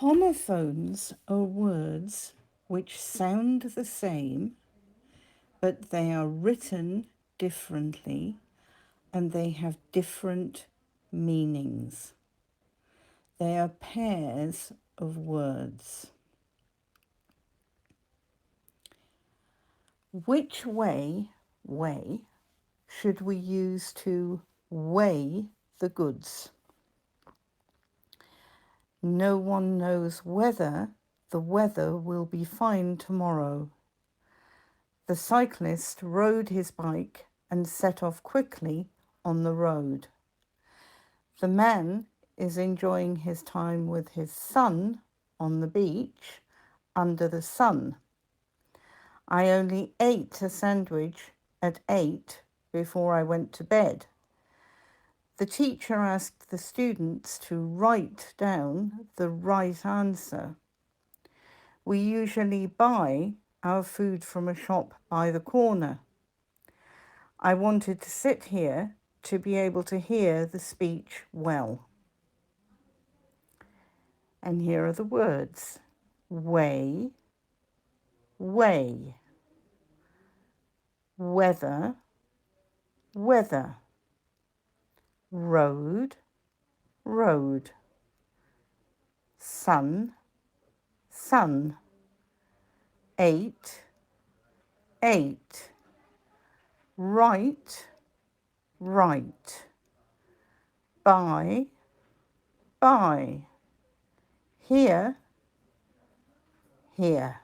Homophones are words which sound the same, but they are written differently and they have different meanings. They are pairs of words. Which way should we use to weigh the goods? No one knows whether the weather will be fine tomorrow. The cyclist rode his bike and set off quickly on the road. The man is enjoying his time with his son on the beach under the sun. I only ate a sandwich at 8 before I went to bed. The teacher asked the students to write down the right answer. We usually buy our food from a shop by the corner. I wanted to sit here to be able to hear the speech well. And here are the words. Weigh, weigh. Weather, weather. Road, road. Sun, sun. 8, 8. Right, right. Buy, buy. Here, here.